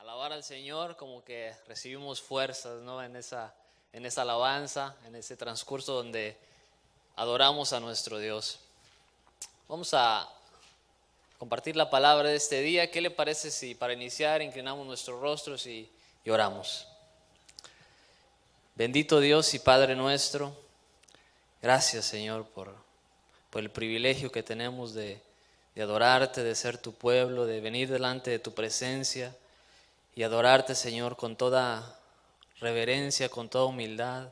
alabar al Señor, como que recibimos fuerzas, ¿no? En esa alabanza, en ese transcurso donde adoramos a nuestro Dios. Vamos a compartir la palabra de este día. ¿Qué le parece si para iniciar inclinamos nuestros rostros y oramos? Bendito Dios y Padre nuestro, gracias Señor por el privilegio que tenemos de adorarte, de ser tu pueblo, de venir delante de tu presencia y adorarte, Señor, con toda reverencia, con toda humildad.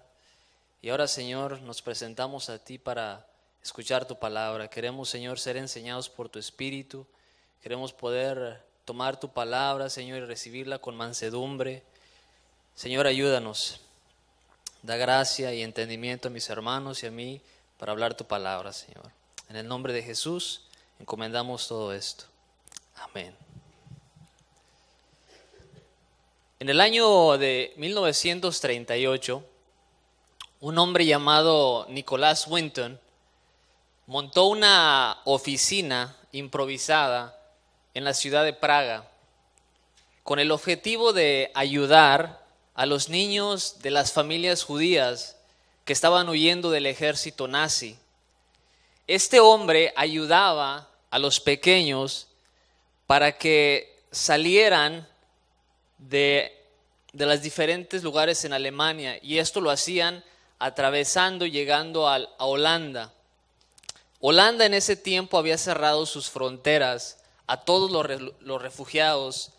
Y ahora, Señor, nos presentamos a ti para escuchar tu palabra. Queremos, Señor, ser enseñados por tu Espíritu. Queremos poder tomar tu palabra, Señor, y recibirla con mansedumbre. Señor, ayúdanos. Da gracia y entendimiento a mis hermanos y a mí para hablar tu palabra, Señor. En el nombre de Jesús encomendamos todo esto. Amén. En el año de 1938, un hombre llamado Nicholas Winton montó una oficina improvisada en la ciudad de Praga con el objetivo de ayudar a los niños de las familias judías que estaban huyendo del ejército nazi. Este hombre ayudaba a los pequeños para que salieran de los diferentes lugares en Alemania, y esto lo hacían atravesando y llegando a Holanda. Holanda en ese tiempo había cerrado sus fronteras a todos los refugiados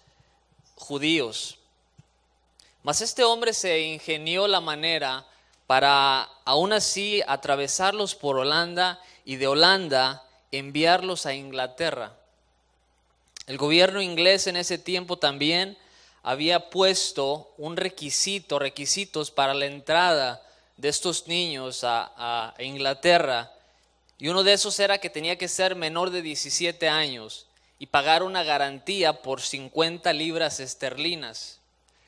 judíos. Mas este hombre se ingenió la manera para aún así atravesarlos por Holanda y de Holanda enviarlos a Inglaterra. El gobierno inglés en ese tiempo también había puesto requisitos para la entrada de estos niños a Inglaterra, y uno de esos era que tenía que ser menor de 17 años y pagar una garantía por 50 libras esterlinas,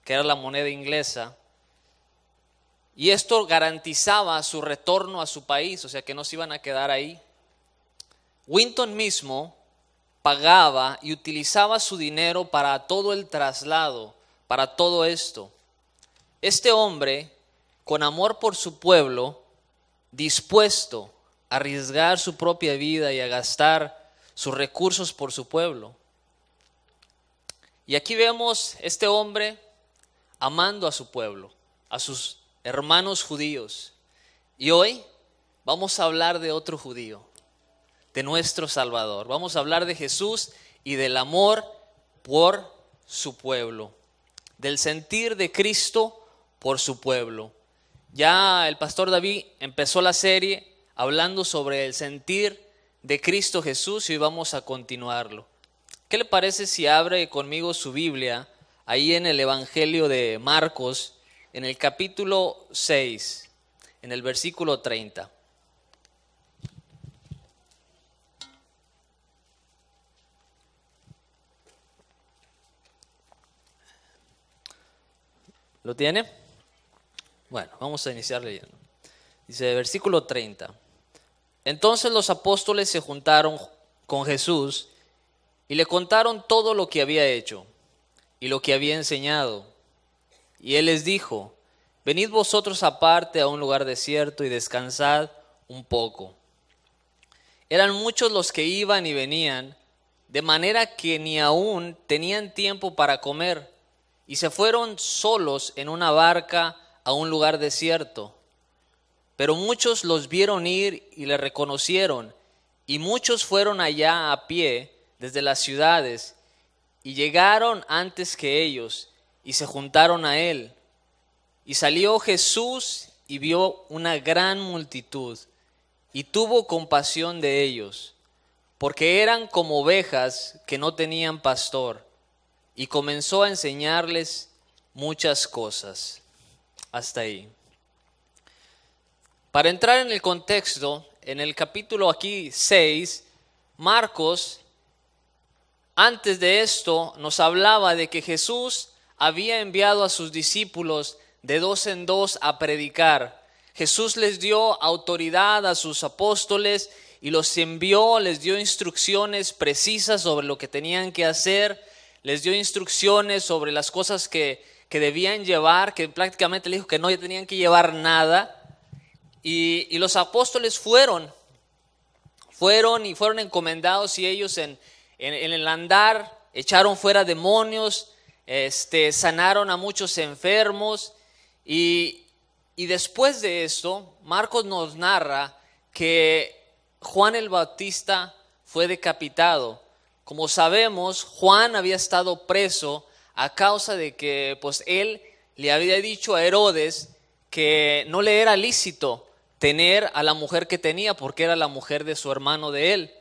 que era la moneda inglesa, y esto garantizaba su retorno a su país, o sea que no se iban a quedar ahí. Winton mismo pagaba y utilizaba su dinero para todo el traslado, para todo esto. Este hombre, con amor por su pueblo, dispuesto a arriesgar su propia vida y a gastar sus recursos por su pueblo. Y aquí vemos este hombre amando a su pueblo, a sus hermanos judíos. Y hoy vamos a hablar de otro judío, de nuestro Salvador. Vamos a hablar de Jesús y del amor por su pueblo, del sentir de Cristo por su pueblo. Ya el pastor David empezó la serie hablando sobre el sentir de Cristo Jesús y hoy vamos a continuarlo. ¿Qué le parece si abre conmigo su Biblia ahí en el Evangelio de Marcos, en el capítulo 6, en el versículo 30? ¿Lo tiene? Bueno, vamos a iniciar leyendo. Dice, versículo 30. Entonces los apóstoles se juntaron con Jesús y le contaron todo lo que había hecho y lo que había enseñado. Y él les dijo, venid vosotros aparte a un lugar desierto y descansad un poco. Eran muchos los que iban y venían, de manera que ni aún tenían tiempo para comer, y se fueron solos en una barca a un lugar desierto. Pero muchos los vieron ir y le reconocieron, y muchos fueron allá a pie desde las ciudades, y llegaron antes que ellos, y se juntaron a él. Y salió Jesús y vio una gran multitud, y tuvo compasión de ellos, porque eran como ovejas que no tenían pastor, y comenzó a enseñarles muchas cosas. Hasta ahí. Para entrar en el contexto, en el capítulo aquí 6, Marcos, antes de esto, nos hablaba de que Jesús había enviado a sus discípulos de 2 en 2 a predicar. Jesús les dio autoridad a sus apóstoles y los envió, les dio instrucciones precisas sobre lo que tenían que hacer. les dio instrucciones sobre las cosas que debían llevar, que prácticamente le dijo que no tenían que llevar nada. Y los apóstoles fueron encomendados, y ellos en el andar echaron fuera demonios, sanaron a muchos enfermos. Y después de esto, Marcos nos narra que Juan el Bautista fue decapitado. Como sabemos, Juan había estado preso a causa de que pues él le había dicho a Herodes que no le era lícito tener a la mujer que tenía, porque era la mujer de su hermano de él.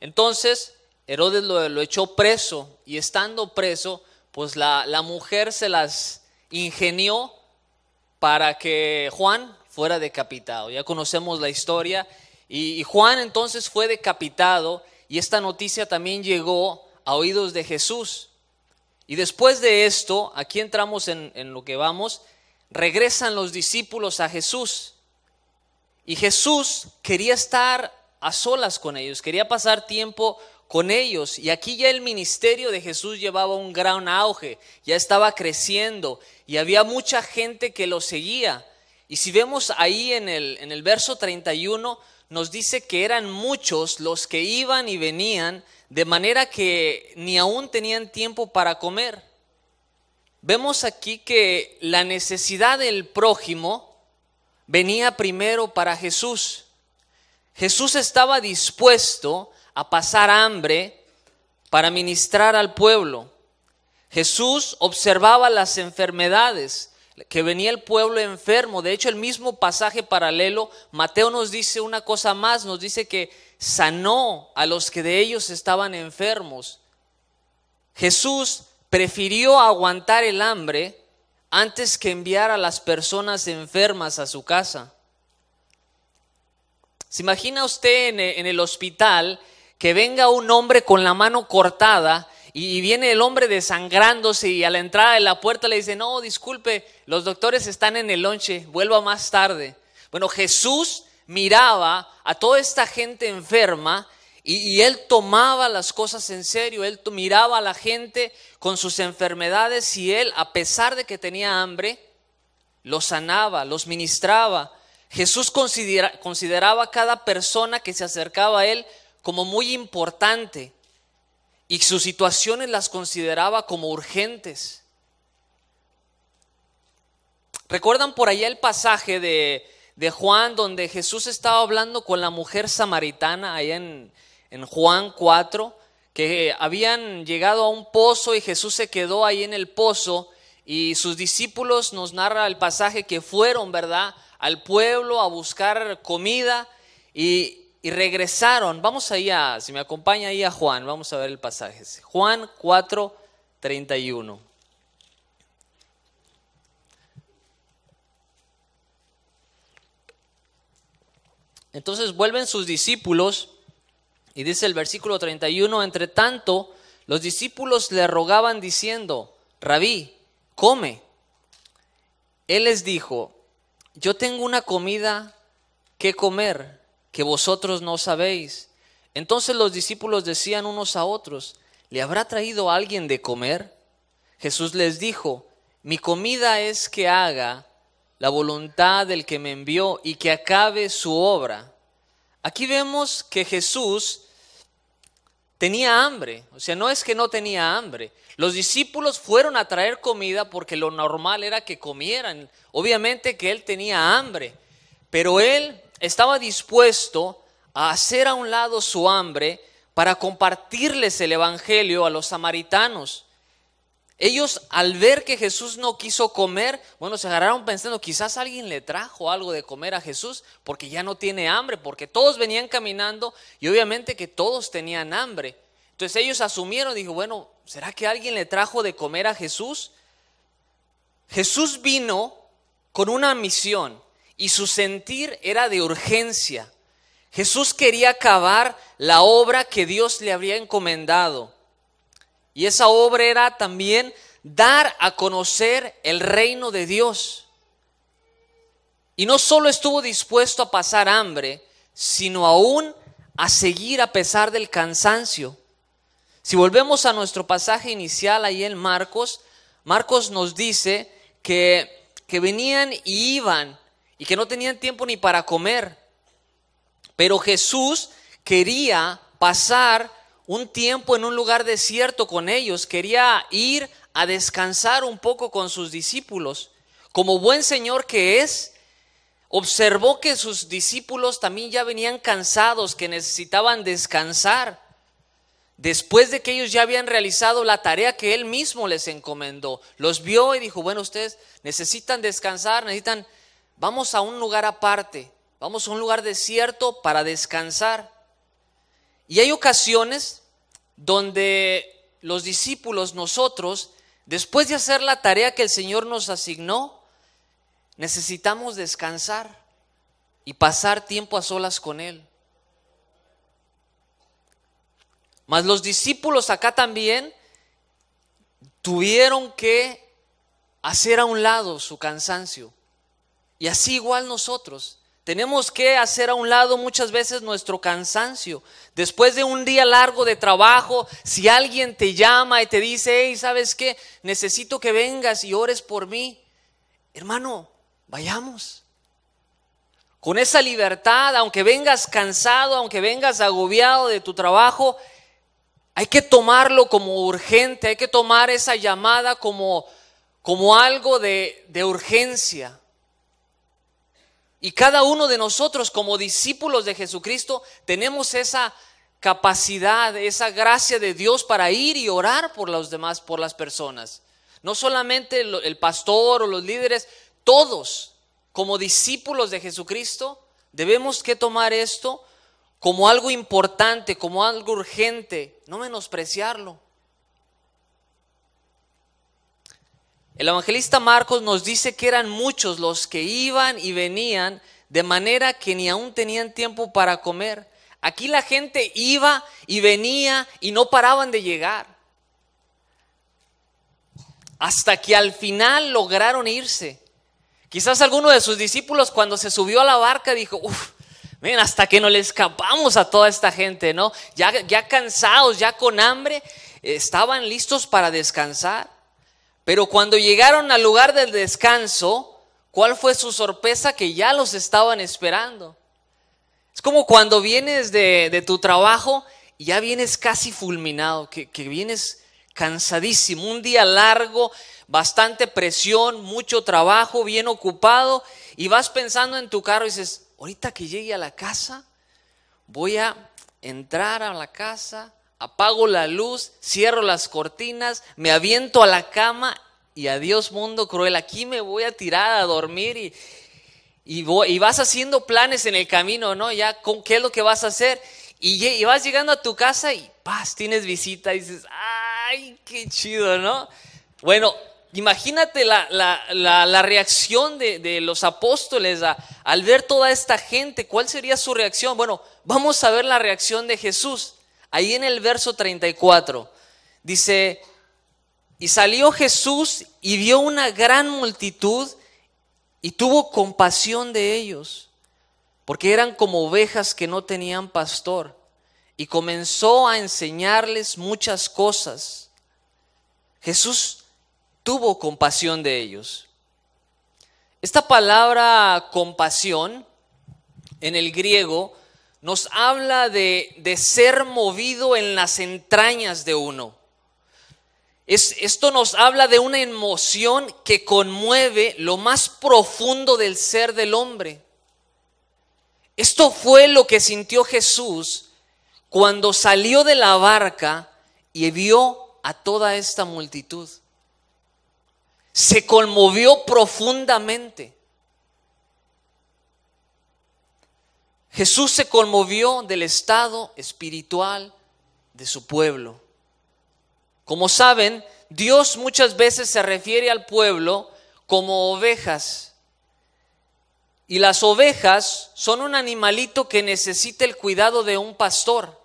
Entonces Herodes lo echó preso, y estando preso, pues la mujer se las ingenió para que Juan fuera decapitado. Ya conocemos la historia, y Juan entonces fue decapitado, y esta noticia también llegó a oídos de Jesús. Y después de esto, aquí entramos en lo que vamos, regresan los discípulos a Jesús. Y Jesús quería estar a solas con ellos, quería pasar tiempo con ellos. Y aquí ya el ministerio de Jesús llevaba un gran auge, ya estaba creciendo y había mucha gente que lo seguía. Y si vemos ahí en el verso 31, nos dice que eran muchos los que iban y venían, de manera que ni aún tenían tiempo para comer. Vemos aquí que la necesidad del prójimo venía primero para Jesús. Jesús estaba dispuesto a pasar hambre para ministrar al pueblo. Jesús observaba las enfermedades, que venía el pueblo enfermo. De hecho, el mismo pasaje paralelo, Mateo nos dice una cosa más, nos dice que sanó a los que de ellos estaban enfermos. Jesús prefirió aguantar el hambre antes que enviar a las personas enfermas a su casa. ¿Se imagina usted en el hospital que venga un hombre con la mano cortada y viene el hombre desangrándose, y a la entrada de la puerta le dice: no, disculpe, los doctores están en el lonche, vuelva más tarde? Bueno, Jesús miraba a toda esta gente enferma y él tomaba las cosas en serio. Él miraba a la gente con sus enfermedades, y él, a pesar de que tenía hambre, los sanaba, los ministraba. Jesús consideraba a cada persona que se acercaba a él como muy importante, y sus situaciones las consideraba como urgentes. ¿Recuerdan por allá el pasaje de Juan, donde Jesús estaba hablando con la mujer samaritana, allá en Juan 4, que habían llegado a un pozo y Jesús se quedó ahí en el pozo, y sus discípulos, nos narra el pasaje, que fueron, ¿verdad?, al pueblo a buscar comida y regresaron? Vamos allá, si me acompaña ahí a Juan, vamos a ver el pasaje. Juan 4:31. Entonces vuelven sus discípulos, y dice el versículo 31: entre tanto, los discípulos le rogaban diciendo: Rabí, come. Él les dijo: yo tengo una comida que comer que vosotros no sabéis. Entonces los discípulos decían unos a otros: ¿le habrá traído alguien de comer? Jesús les dijo: mi comida es que haga la voluntad del que me envió y que acabe su obra. Aquí vemos que Jesús tenía hambre, o sea, no es que no tenía hambre. Los discípulos fueron a traer comida porque lo normal era que comieran. Obviamente que él tenía hambre, pero él estaba dispuesto a hacer a un lado su hambre para compartirles el evangelio a los samaritanos. Ellos, al ver que Jesús no quiso comer, bueno, se agarraron pensando: quizás alguien le trajo algo de comer a Jesús porque ya no tiene hambre, porque todos venían caminando y obviamente que todos tenían hambre. Entonces ellos asumieron, dijo: bueno, ¿será que alguien le trajo de comer a Jesús? Jesús vino con una misión y su sentir era de urgencia. Jesús quería acabar la obra que Dios le había encomendado. Y esa obra era también dar a conocer el reino de Dios. Y no solo estuvo dispuesto a pasar hambre, sino aún a seguir a pesar del cansancio. Si volvemos a nuestro pasaje inicial ahí en Marcos, Marcos nos dice que venían y iban y que no tenían tiempo ni para comer. Pero Jesús quería pasar un tiempo en un lugar desierto con ellos, quería ir a descansar un poco con sus discípulos. Como buen Señor que es, observó que sus discípulos también ya venían cansados, que necesitaban descansar, después de que ellos ya habían realizado la tarea que Él mismo les encomendó. Los vio y dijo, bueno, ustedes necesitan descansar, vamos a un lugar aparte, vamos a un lugar desierto para descansar. Y hay ocasiones donde los discípulos, nosotros, después de hacer la tarea que el Señor nos asignó, necesitamos descansar y pasar tiempo a solas con Él. Mas los discípulos acá también tuvieron que hacer a un lado su cansancio. Y así igual nosotros tenemos que hacer a un lado muchas veces nuestro cansancio. Después de un día largo de trabajo, si alguien te llama y te dice, hey, ¿sabes qué? Necesito que vengas y ores por mí. Hermano, vayamos. Con esa libertad, aunque vengas cansado, aunque vengas agobiado de tu trabajo, hay que tomarlo como urgente, hay que tomar esa llamada como algo de urgencia. Y cada uno de nosotros como discípulos de Jesucristo tenemos esa capacidad, esa gracia de Dios para ir y orar por los demás, por las personas. No solamente el pastor o los líderes, todos como discípulos de Jesucristo debemos que tomar esto como algo importante, como algo urgente, no menospreciarlo. El evangelista Marcos nos dice que eran muchos los que iban y venían, de manera que ni aún tenían tiempo para comer. Aquí la gente iba y venía y no paraban de llegar, hasta que al final lograron irse. Quizás alguno de sus discípulos, cuando se subió a la barca, dijo, ven, hasta que no le escapamos a toda esta gente, ¿no? Ya cansados, ya con hambre, estaban listos para descansar. Pero cuando llegaron al lugar del descanso, ¿cuál fue su sorpresa? Que ya los estaban esperando. Es como cuando vienes de tu trabajo y ya vienes casi fulminado, que vienes cansadísimo, un día largo, bastante presión, mucho trabajo, bien ocupado, y vas pensando en tu carro y dices, ahorita que llegue a la casa, voy a entrar a la casa, apago la luz, cierro las cortinas, me aviento a la cama y adiós mundo cruel, aquí me voy a tirar a dormir y vas haciendo planes en el camino, ¿no? Ya qué es lo que vas a hacer y vas llegando a tu casa y tienes visita y dices, ¡ay, qué chido!, ¿no? Bueno, imagínate la reacción de los apóstoles al ver toda esta gente. ¿Cuál sería su reacción? Bueno, vamos a ver la reacción de Jesús. Ahí en el verso 34 dice, y salió Jesús y vio una gran multitud y tuvo compasión de ellos, porque eran como ovejas que no tenían pastor, y comenzó a enseñarles muchas cosas. Jesús tuvo compasión de ellos. Esta palabra compasión en el griego nos habla de ser movido en las entrañas de uno. Esto nos habla de una emoción que conmueve lo más profundo del ser del hombre. Esto fue lo que sintió Jesús cuando salió de la barca y vio a toda esta multitud. Se conmovió profundamente. Jesús se conmovió del estado espiritual de su pueblo. Como saben, Dios muchas veces se refiere al pueblo como ovejas. Y las ovejas son un animalito que necesita el cuidado de un pastor.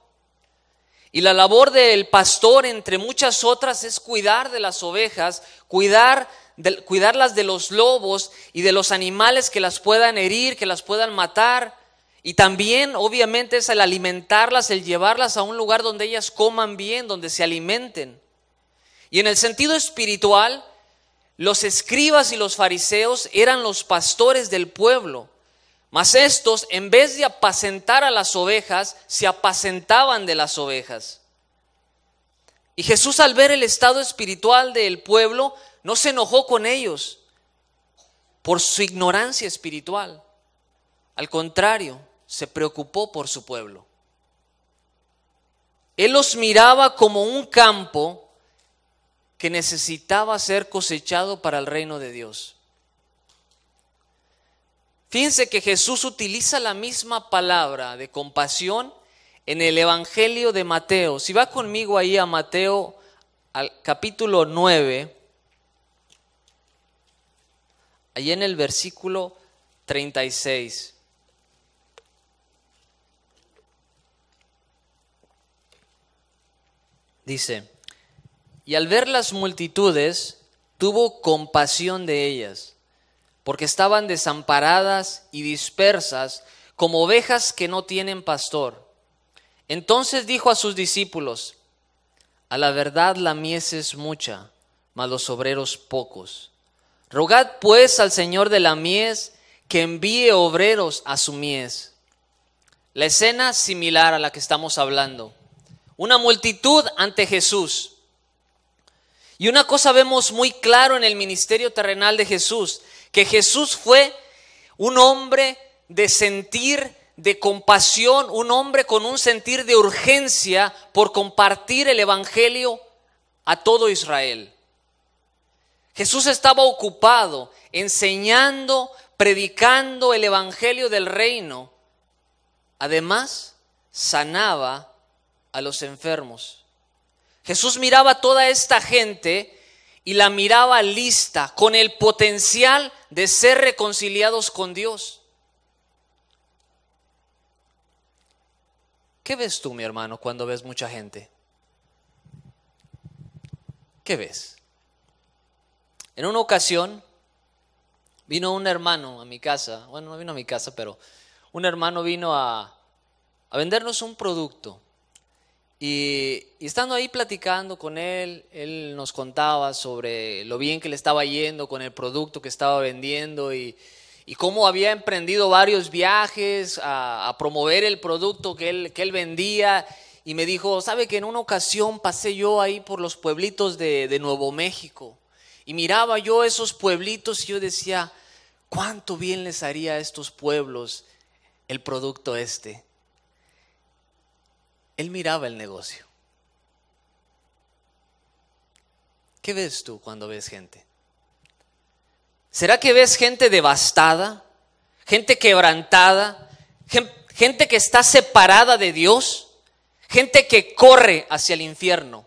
Y la labor del pastor, entre muchas otras, es cuidar de las ovejas, cuidarlas de los lobos y de los animales que las puedan herir, que las puedan matar. Y también, obviamente, es el alimentarlas, el llevarlas a un lugar donde ellas coman bien, donde se alimenten. Y en el sentido espiritual, los escribas y los fariseos eran los pastores del pueblo. Mas estos, en vez de apacentar a las ovejas, se apacentaban de las ovejas. Y Jesús, al ver el estado espiritual del pueblo, no se enojó con ellos por su ignorancia espiritual. Al contrario, se preocupó por su pueblo. Él los miraba como un campo que necesitaba ser cosechado para el reino de Dios. Fíjense que Jesús utiliza la misma palabra de compasión en el Evangelio de Mateo. Si va conmigo ahí a Mateo, al capítulo 9, allí en el versículo 36. Dice: y al ver las multitudes, tuvo compasión de ellas, porque estaban desamparadas y dispersas como ovejas que no tienen pastor. Entonces dijo a sus discípulos: a la verdad la mies es mucha, mas los obreros pocos. Rogad pues al Señor de la mies que envíe obreros a su mies. La escena similar a la que estamos hablando. Una multitud ante Jesús. Y una cosa vemos muy claro en el ministerio terrenal de Jesús, que Jesús fue un hombre de sentir, de compasión, un hombre con un sentir de urgencia por compartir el evangelio a todo Israel. Jesús estaba ocupado enseñando, predicando el evangelio del reino. Además, sanaba a los enfermos. Jesús miraba a toda esta gente y la miraba lista, con el potencial de ser reconciliados con Dios. ¿Qué ves tú, mi hermano, cuando ves mucha gente? ¿Qué ves? En una ocasión vino un hermano a mi casa, bueno, no vino a mi casa, pero un hermano vino a vendernos un producto. Y estando ahí platicando con él, él nos contaba sobre lo bien que le estaba yendo con el producto que estaba vendiendo y cómo había emprendido varios viajes a promover el producto que él vendía. Y me dijo: ¿sabe que en una ocasión pasé yo ahí por los pueblitos de Nuevo México? Y miraba yo esos pueblitos y yo decía: ¿cuánto bien les haría a estos pueblos el producto este? Él miraba el negocio. ¿Qué ves tú cuando ves gente? ¿Será que ves gente devastada? ¿Gente quebrantada? ¿Gente que está separada de Dios? ¿Gente que corre hacia el infierno?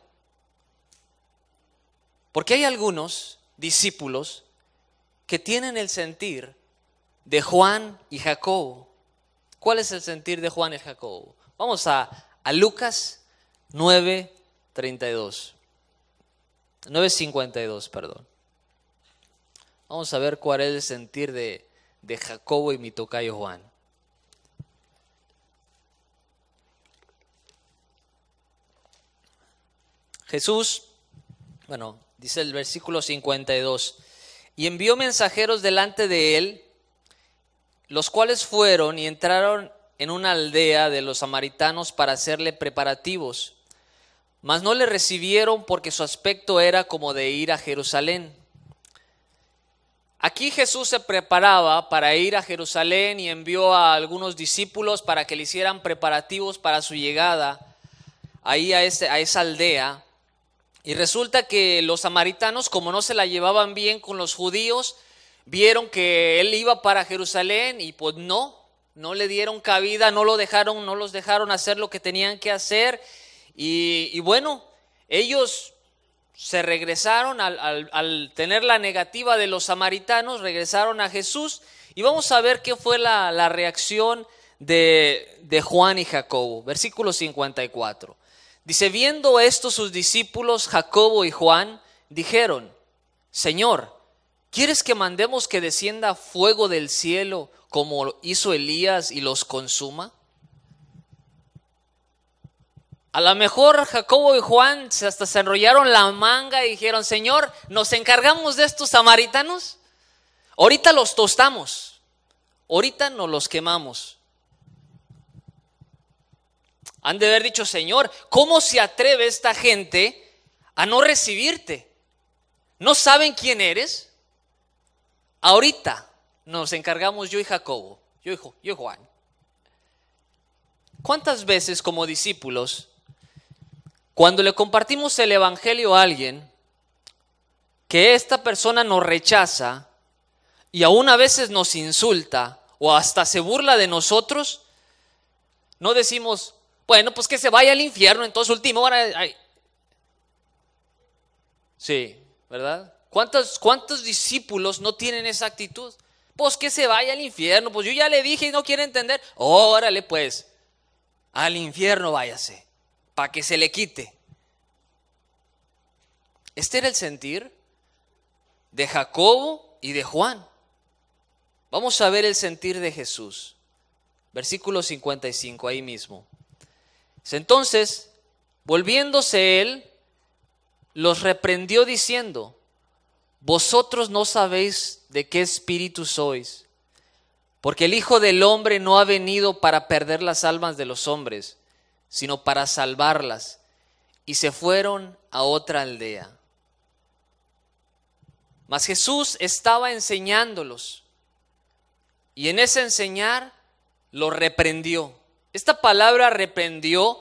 Porque hay algunos discípulos que tienen el sentir de Juan y Jacobo. ¿Cuál es el sentir de Juan y Jacobo? Vamos a Lucas 9:52. 9:52, perdón. Vamos a ver cuál es el sentir de Jacobo y mi tocayo Juan. Jesús, dice el versículo 52, y envió mensajeros delante de él, los cuales fueron y entraron en una aldea de los samaritanos para hacerle preparativos. Mas no le recibieron porque su aspecto era como de ir a Jerusalén. Aquí Jesús se preparaba para ir a Jerusalén y envió a algunos discípulos para que le hicieran preparativos para su llegada ahí a esa aldea. Y resulta que los samaritanos, como no se la llevaban bien con los judíos, vieron que él iba para Jerusalén y pues no le dieron cabida, no los dejaron hacer lo que tenían que hacer. Y bueno, ellos se regresaron al tener la negativa de los samaritanos, regresaron a Jesús. Y vamos a ver qué fue la reacción de Juan y Jacobo. Versículo 54. Dice: viendo esto sus discípulos Jacobo y Juan, dijeron: Señor, ¿Quieres que mandemos que descienda fuego del cielo como hizo Elías y los consuma? A lo mejor Jacobo y Juan hasta se enrollaron la manga y dijeron: Señor, ¿nos encargamos de estos samaritanos? Ahorita los tostamos, ahorita nos los quemamos. Han de haber dicho: Señor, ¿cómo se atreve esta gente a no recibirte? ¿No saben quién eres? Ahorita nos encargamos yo y Jacobo, yo y Juan. ¿Cuántas veces como discípulos, cuando le compartimos el evangelio a alguien, que esta persona nos rechaza y aún a veces nos insulta o hasta se burla de nosotros, no decimos: bueno, pues que se vaya al infierno, entonces último hora? Sí, ¿verdad? ¿Cuántos discípulos no tienen esa actitud? Pues que se vaya al infierno, pues yo ya le dije y no quiere entender. Órale pues, al infierno váyase, para que se le quite. Este era el sentir de Jacobo y de Juan. Vamos a ver el sentir de Jesús. Versículo 55, ahí mismo. Entonces, volviéndose él, los reprendió diciendo: vosotros no sabéis de qué espíritu sois, porque el Hijo del Hombre no ha venido para perder las almas de los hombres, sino para salvarlas. Y se fueron a otra aldea. Mas Jesús estaba enseñándolos, y en ese enseñar los reprendió. Esta palabra reprendió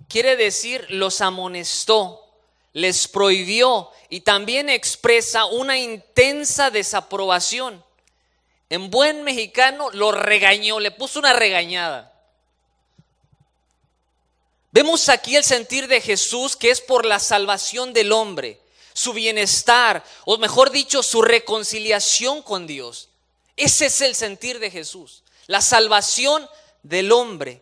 quiere decir los amonestó, les prohibió y también expresa una intensa desaprobación. En buen mexicano, lo regañó, le puso una regañada. Vemos aquí el sentir de Jesús, que es por la salvación del hombre, su bienestar, o mejor dicho, su reconciliación con Dios. Ese es el sentir de Jesús, la salvación del hombre.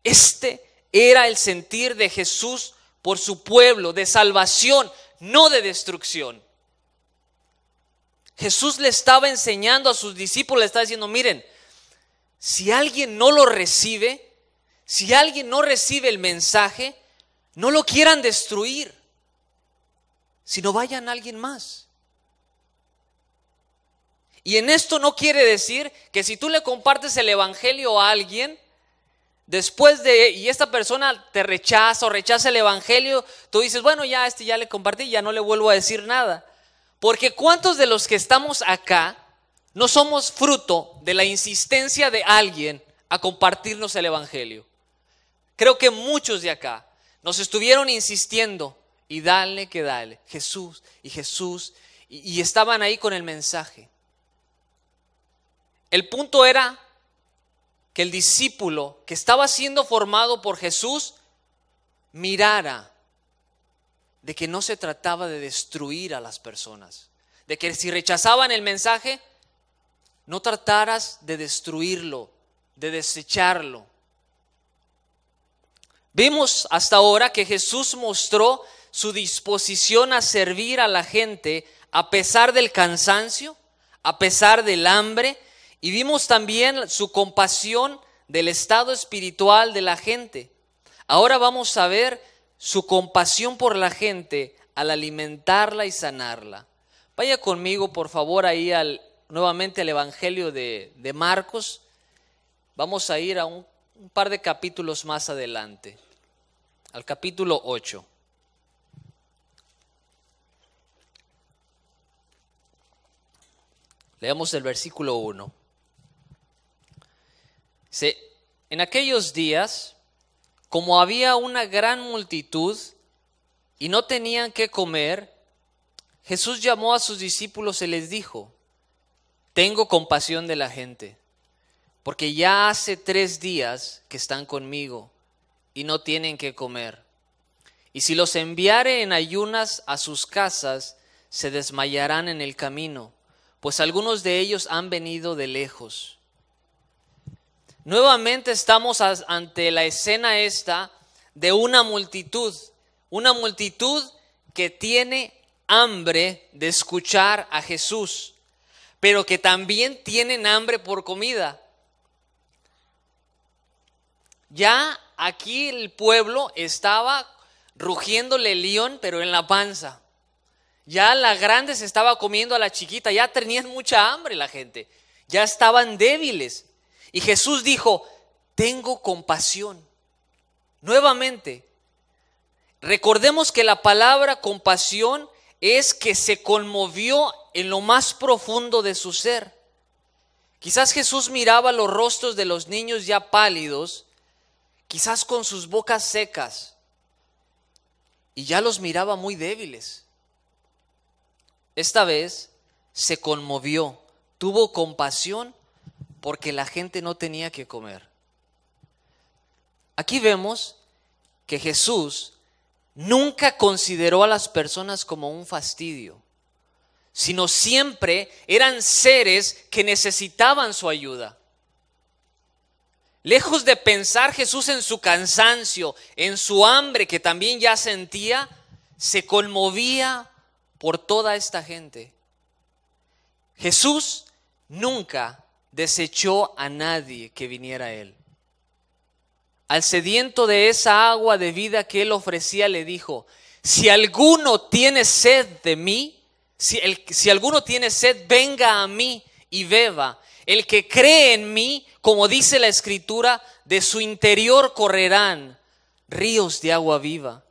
Este era el sentir de Jesús por su pueblo, de salvación, no de destrucción. Jesús le estaba enseñando a sus discípulos, le estaba diciendo: miren, si alguien no lo recibe, si alguien no recibe el mensaje, no lo quieran destruir, sino vayan a alguien más. Y en esto no quiere decir que si tú le compartes el evangelio a alguien, y esta persona te rechaza o rechaza el evangelio, tú dices: bueno, ya ya le compartí, ya no le vuelvo a decir nada. Porque ¿cuántos de los que estamos acá no somos fruto de la insistencia de alguien a compartirnos el evangelio? Creo que muchos de acá nos estuvieron insistiendo y dale que dale, Jesús y Jesús, y estaban ahí con el mensaje. El punto era que el discípulo que estaba siendo formado por Jesús mirara de que no se trataba de destruir a las personas, de que si rechazaban el mensaje, no trataras de destruirlo, de desecharlo. Vimos hasta ahora que Jesús mostró su disposición a servir a la gente a pesar del cansancio, a pesar del hambre, y vimos también su compasión del estado espiritual de la gente. Ahora vamos a ver su compasión por la gente al alimentarla y sanarla. Vaya conmigo por favor ahí nuevamente al Evangelio de Marcos. Vamos a ir a un par de capítulos más adelante, al capítulo 8. Leamos el versículo 1. En aquellos días, como había una gran multitud y no tenían qué comer, Jesús llamó a sus discípulos y les dijo: tengo compasión de la gente, porque ya hace 3 días que están conmigo y no tienen qué comer. Y si los enviare en ayunas a sus casas, se desmayarán en el camino, pues algunos de ellos han venido de lejos. Nuevamente estamos ante la escena esta de una multitud que tiene hambre de escuchar a Jesús, pero que también tienen hambre por comida. Ya aquí el pueblo estaba rugiéndole el león, pero en la panza. Ya la grande se estaba comiendo a la chiquita, ya tenían mucha hambre la gente, ya estaban débiles. Y Jesús dijo, tengo compasión. Nuevamente, recordemos que la palabra compasión es que se conmovió en lo más profundo de su ser. Quizás Jesús miraba los rostros de los niños ya pálidos, quizás con sus bocas secas, y ya los miraba muy débiles. Esta vez se conmovió, tuvo compasión porque la gente no tenía que comer. Aquí vemos que Jesús nunca consideró a las personas como un fastidio, sino siempre eran seres que necesitaban su ayuda. Lejos de pensar Jesús en su cansancio, en su hambre que también ya sentía, se conmovía por toda esta gente. Jesús nunca desechó a nadie que viniera a él. Al sediento de esa agua de vida que él ofrecía le dijo, si alguno tiene sed de mí, si alguno tiene sed, venga a mí y beba. El que cree en mí, como dice la Escritura, de su interior correrán ríos de agua viva.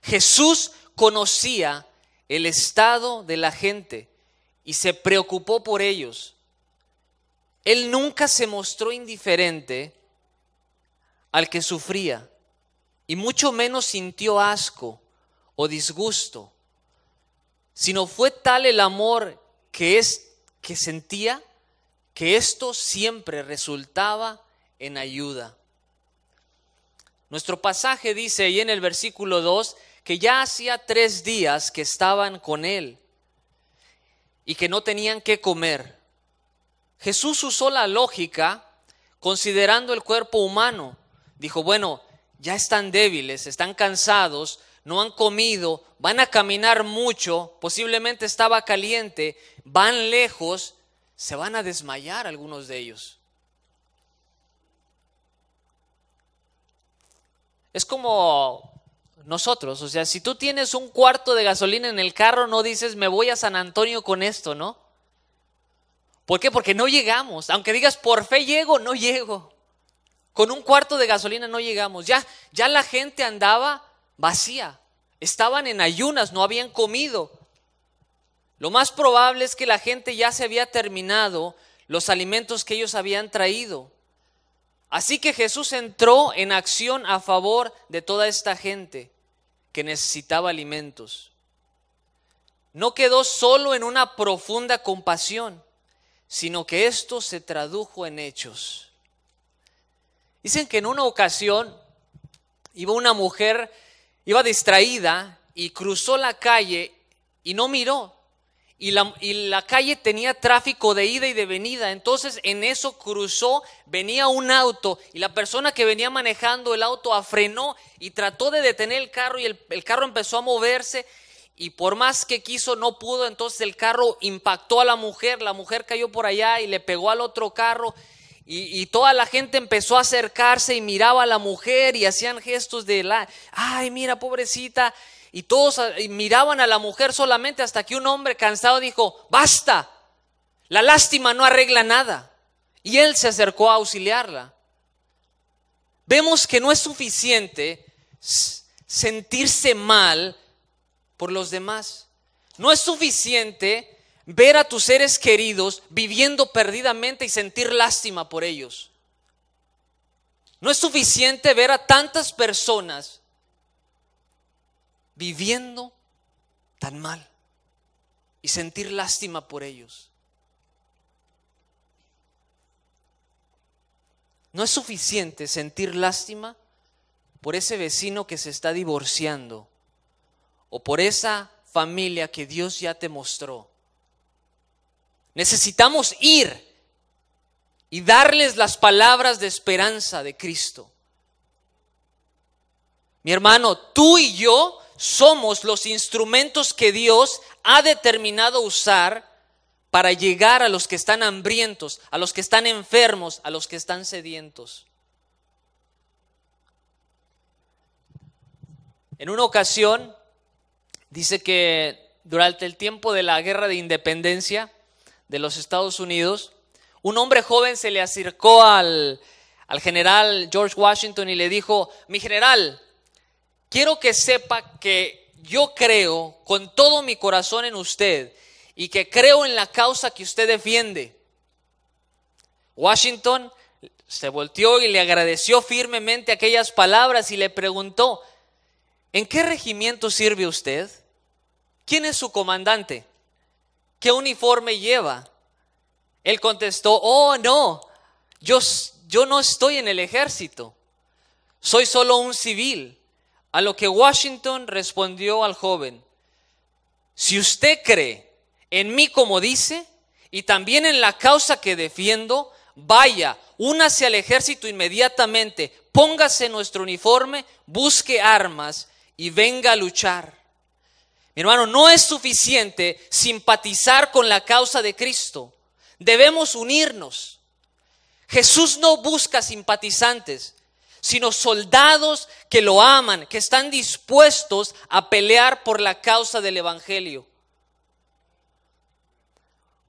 Jesús conocía el estado de la gente y se preocupó por ellos. Él nunca se mostró indiferente al que sufría, y mucho menos sintió asco o disgusto, sino fue tal el amor que sentía, que esto siempre resultaba en ayuda. Nuestro pasaje dice ahí en el versículo 2 que ya hacía 3 días que estaban con él y que no tenían qué comer. Jesús usó la lógica considerando el cuerpo humano. Dijo, bueno, ya están débiles, están cansados, no han comido, van a caminar mucho, posiblemente estaba caliente, van lejos, se van a desmayar algunos de ellos. Es como nosotros, o sea, si tú tienes un cuarto de gasolina en el carro, no dices, me voy a San Antonio con esto, ¿no? ¿Por qué? Porque no llegamos. Aunque digas, por fe llego, no llego. Con un cuarto de gasolina no llegamos. Ya la gente andaba vacía. Estaban en ayunas, no habían comido. Lo más probable es que la gente ya se había terminado los alimentos que ellos habían traído. Así que Jesús entró en acción a favor de toda esta gente que necesitaba alimentos. No quedó solo en una profunda compasión, sino que esto se tradujo en hechos. Dicen que en una ocasión una mujer, iba distraída y cruzó la calle y no miró. Y la calle tenía tráfico de ida y de venida. Entonces en eso cruzó, venía un auto y la persona que venía manejando el auto frenó y trató de detener el carro y el carro empezó a moverse. Y por más que quiso no pudo, entonces el carro impactó a la mujer cayó por allá y le pegó al otro carro y toda la gente empezó a acercarse y miraba a la mujer y hacían gestos ay mira pobrecita, y todos miraban a la mujer solamente hasta que un hombre cansado dijo, basta, la lástima no arregla nada, y él se acercó a auxiliarla. Vemos que no es suficiente sentirse mal por los demás. No es suficiente ver a tus seres queridos viviendo perdidamente y sentir lástima por ellos. No es suficiente ver a tantas personas viviendo tan mal y sentir lástima por ellos. No es suficiente sentir lástima por ese vecino que se está divorciando o por esa familia que Dios ya te mostró. Necesitamos ir y darles las palabras de esperanza de Cristo. Mi hermano, tú y yo somos los instrumentos que Dios ha determinado usar para llegar a los que están hambrientos, a los que están enfermos, a los que están sedientos. En una ocasión, dice que durante el tiempo de la Guerra de Independencia de los Estados Unidos, un hombre joven se le acercó al general George Washington y le dijo: mi general, quiero que sepa que yo creo con todo mi corazón en usted y que creo en la causa que usted defiende. Washington se volteó y le agradeció firmemente aquellas palabras y le preguntó: ¿en qué regimiento sirve usted? ¿Quién es su comandante? ¿Qué uniforme lleva? Él contestó: oh, no, yo no estoy en el ejército, soy solo un civil. A lo que Washington respondió al joven: si usted cree en mí como dice, y también en la causa que defiendo, vaya, únase al ejército inmediatamente, póngase nuestro uniforme, busque armas y venga a luchar. Mi hermano, no es suficiente simpatizar con la causa de Cristo. Debemos unirnos. Jesús no busca simpatizantes, sino soldados que lo aman, que están dispuestos a pelear por la causa del evangelio.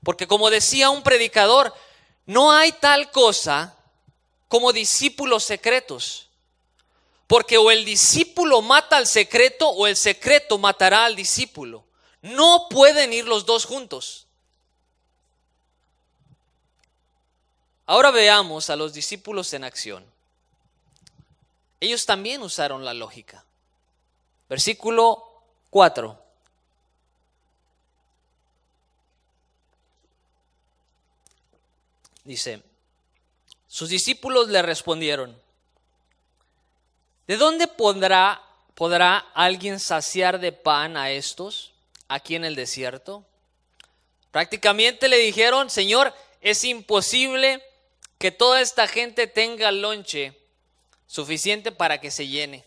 Porque como decía un predicador, no hay tal cosa como discípulos secretos. Porque o el discípulo mata al secreto o el secreto matará al discípulo. No pueden ir los dos juntos. Ahora veamos a los discípulos en acción. Ellos también usaron la lógica. Versículo 4. Dice: sus discípulos le respondieron: ¿de dónde podrá alguien saciar de pan a estos aquí en el desierto? Prácticamente le dijeron: Señor, es imposible que toda esta gente tenga lonche suficiente para que se llene.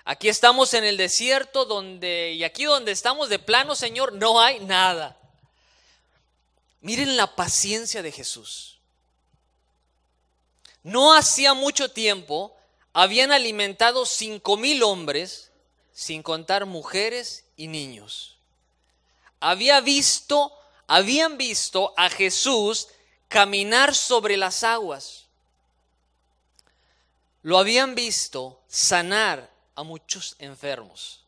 Aquí estamos en el desierto y aquí donde estamos de plano, Señor, no hay nada. Miren la paciencia de Jesús. No hacía mucho tiempo habían alimentado 5,000 hombres, sin contar mujeres y niños. Habían visto a Jesús caminar sobre las aguas. Lo habían visto sanar a muchos enfermos.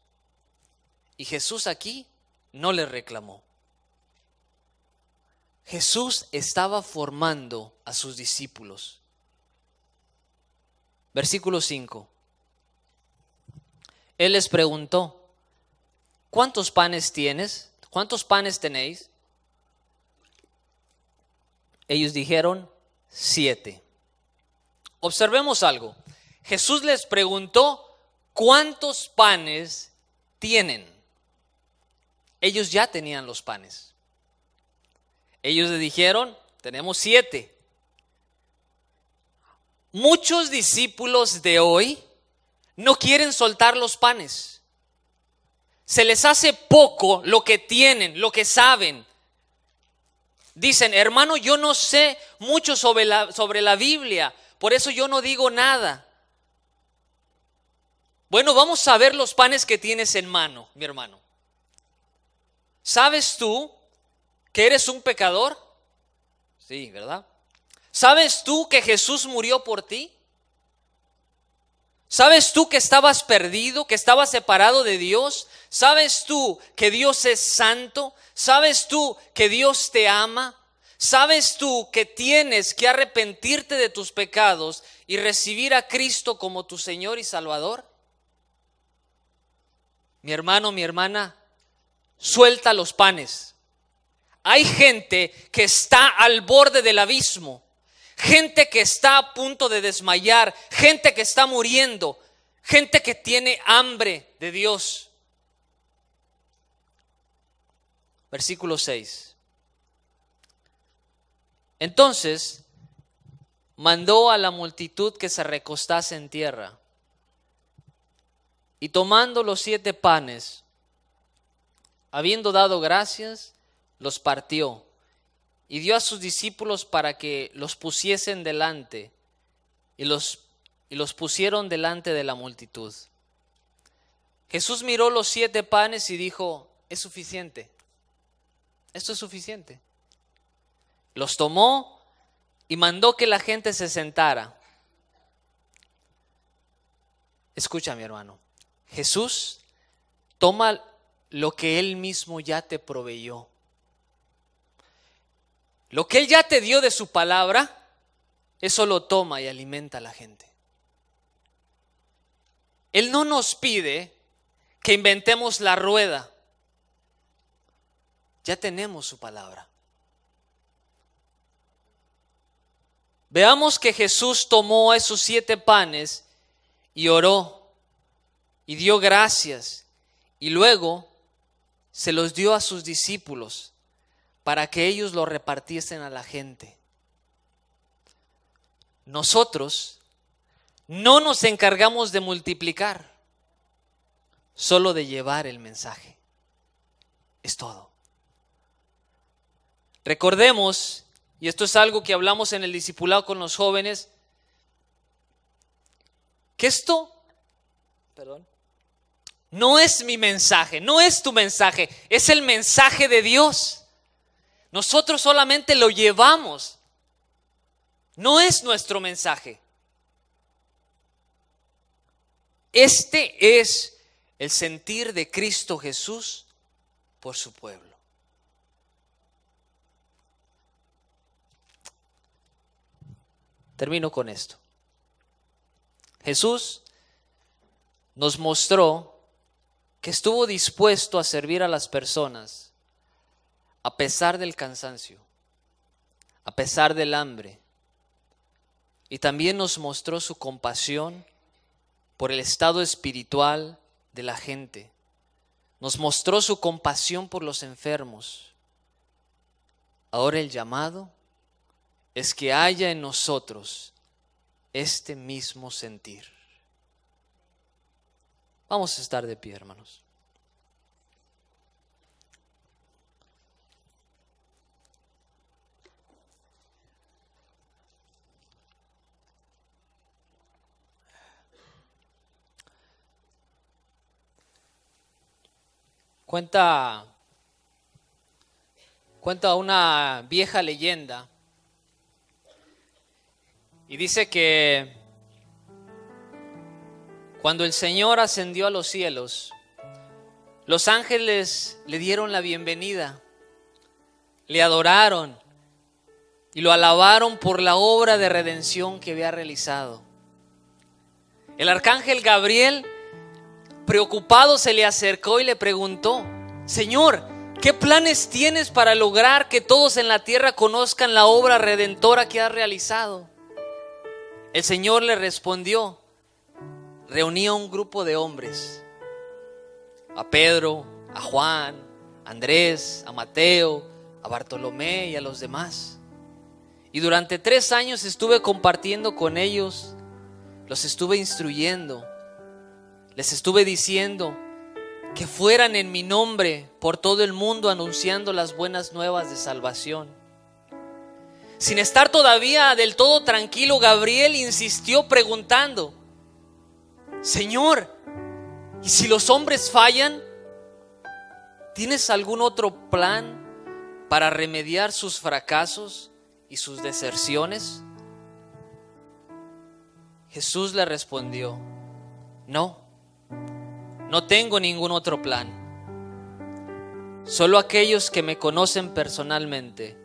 Y Jesús aquí no le reclamó. Jesús estaba formando a sus discípulos. Versículo 5. Él les preguntó: ¿cuántos panes tienes? ¿Cuántos panes tenéis? Ellos dijeron: 7. Observemos algo. Jesús les preguntó: ¿cuántos panes tienen? Ellos ya tenían los panes. Ellos le dijeron: tenemos 7. Muchos discípulos de hoy no quieren soltar los panes. Se les hace poco lo que tienen, lo que saben. Dicen: hermano, yo no sé mucho sobre la Biblia, por eso yo no digo nada. Bueno, vamos a ver los panes que tienes en mano, mi hermano. ¿Sabes tú que eres un pecador? Sí, ¿verdad? ¿Sabes tú que Jesús murió por ti? ¿Sabes tú que estabas perdido, que estabas separado de Dios? ¿Sabes tú que Dios es santo? ¿Sabes tú que Dios te ama? ¿Sabes tú que tienes que arrepentirte de tus pecados y recibir a Cristo como tu Señor y Salvador? Mi hermano, mi hermana, suelta los panes. Hay gente que está al borde del abismo. Gente que está a punto de desmayar, gente que está muriendo, gente que tiene hambre de Dios. Versículo 6. Entonces mandó a la multitud que se recostase en tierra. Y tomando los 7 panes, habiendo dado gracias, los partió y dio a sus discípulos para que los pusiesen delante, y los pusieron delante de la multitud. Jesús miró los 7 panes y dijo: es suficiente, esto es suficiente. Los tomó y mandó que la gente se sentara. Escucha, mi hermano, Jesús toma lo que Él mismo ya te proveyó. Lo que Él ya te dio de su palabra, eso lo toma y alimenta a la gente. Él no nos pide que inventemos la rueda. Ya tenemos su palabra. Veamos que Jesús tomó esos 7 panes y oró y dio gracias, y luego se los dio a sus discípulos para que ellos lo repartiesen a la gente. Nosotros no nos encargamos de multiplicar, solo de llevar el mensaje. Es todo. Recordemos, y esto es algo que hablamos en el discipulado con los jóvenes, que esto, no es mi mensaje, no es tu mensaje, es el mensaje de Dios. Nosotros solamente lo llevamos, no es nuestro mensaje. Este es el sentir de Cristo Jesús por su pueblo. Termino con esto. Jesús nos mostró que estuvo dispuesto a servir a las personas a pesar del cansancio, a pesar del hambre, y también nos mostró su compasión por el estado espiritual de la gente. Nos mostró su compasión por los enfermos. Ahora el llamado es que haya en nosotros este mismo sentir. Vamos a estar de pie, hermanos. Cuenta una vieja leyenda y dice que cuando el Señor ascendió a los cielos, los ángeles le dieron la bienvenida, le adoraron y lo alabaron por la obra de redención que había realizado. El arcángel Gabriel, preocupado, se le acercó y le preguntó: Señor, ¿qué planes tienes para lograr que todos en la tierra conozcan la obra redentora que has realizado? El Señor le respondió: reunía un grupo de hombres, a Pedro, a Juan, a Andrés, a Mateo, a Bartolomé y a los demás. Y durante 3 años estuve compartiendo con ellos, los estuve instruyendo, les estuve diciendo que fueran en mi nombre por todo el mundo anunciando las buenas nuevas de salvación. Sin estar todavía del todo tranquilo, Gabriel insistió preguntando: Señor, ¿y si los hombres fallan? ¿Tienes algún otro plan para remediar sus fracasos y sus deserciones? Jesús le respondió: no tengo ningún otro plan. Solo aquellos que me conocen personalmente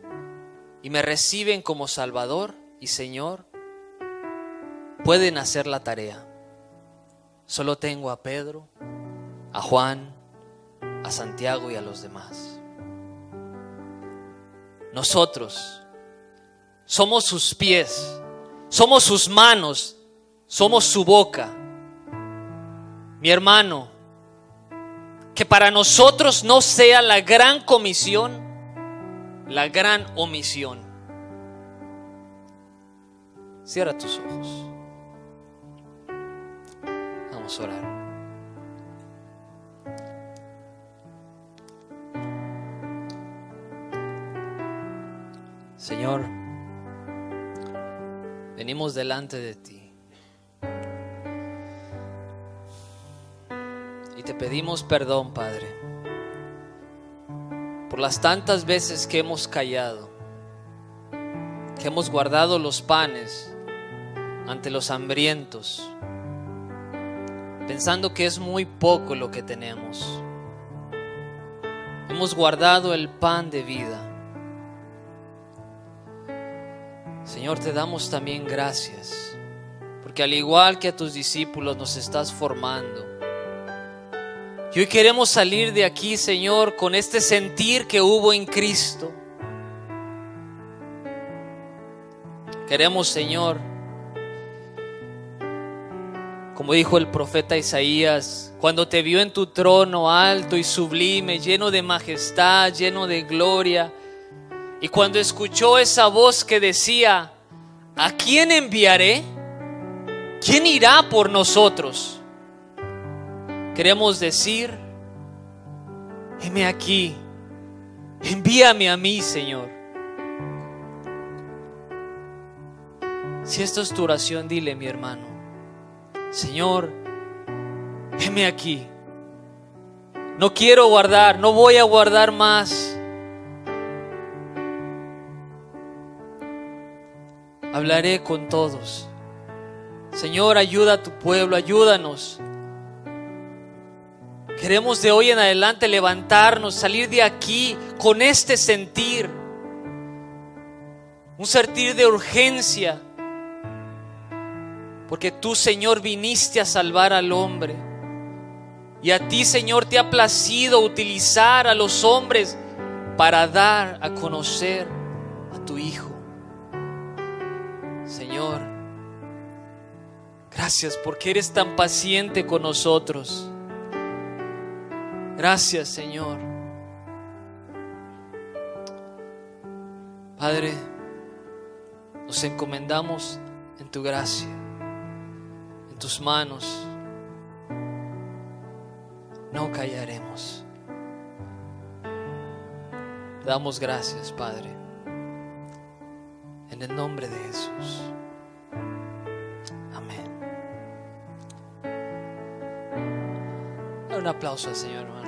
y me reciben como Salvador y Señor pueden hacer la tarea. Solo tengo a Pedro, a Juan, a Santiago y a los demás. Nosotros somos sus pies, somos sus manos, somos su boca. Mi hermano, que para nosotros no sea la gran comisión, la gran omisión. Cierra tus ojos. Vamos a orar. Señor, venimos delante de ti y te pedimos perdón, Padre, por las tantas veces que hemos callado, que hemos guardado los panes ante los hambrientos, pensando que es muy poco lo que tenemos. Hemos guardado el pan de vida. Señor, te damos también gracias, porque al igual que a tus discípulos nos estás formando. Y hoy queremos salir de aquí, Señor, con este sentir que hubo en Cristo. Queremos, Señor, como dijo el profeta Isaías, cuando te vio en tu trono alto y sublime, lleno de majestad, lleno de gloria, y cuando escuchó esa voz que decía: ¿a quién enviaré? ¿Quién irá por nosotros? Queremos decir: heme aquí, envíame a mí, Señor. Si esta es tu oración, dile, mi hermano: Señor, heme aquí. No quiero guardar, no voy a guardar más. Hablaré con todos. Señor, ayuda a tu pueblo, ayúdanos. Queremos de hoy en adelante levantarnos, salir de aquí con este sentir. Un sentir de urgencia. Porque tú, Señor, viniste a salvar al hombre. Y a ti, Señor, te ha placido utilizar a los hombres para dar a conocer a tu Hijo. Señor, gracias porque eres tan paciente con nosotros. Gracias, Señor. Padre, nos encomendamos en tu gracia, en tus manos. No callaremos. Te damos gracias, Padre, en el nombre de Jesús. Amén. Un aplauso al Señor, hermano.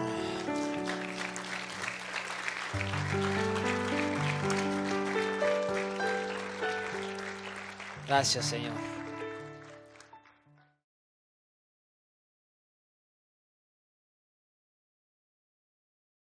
Gracias, Señor.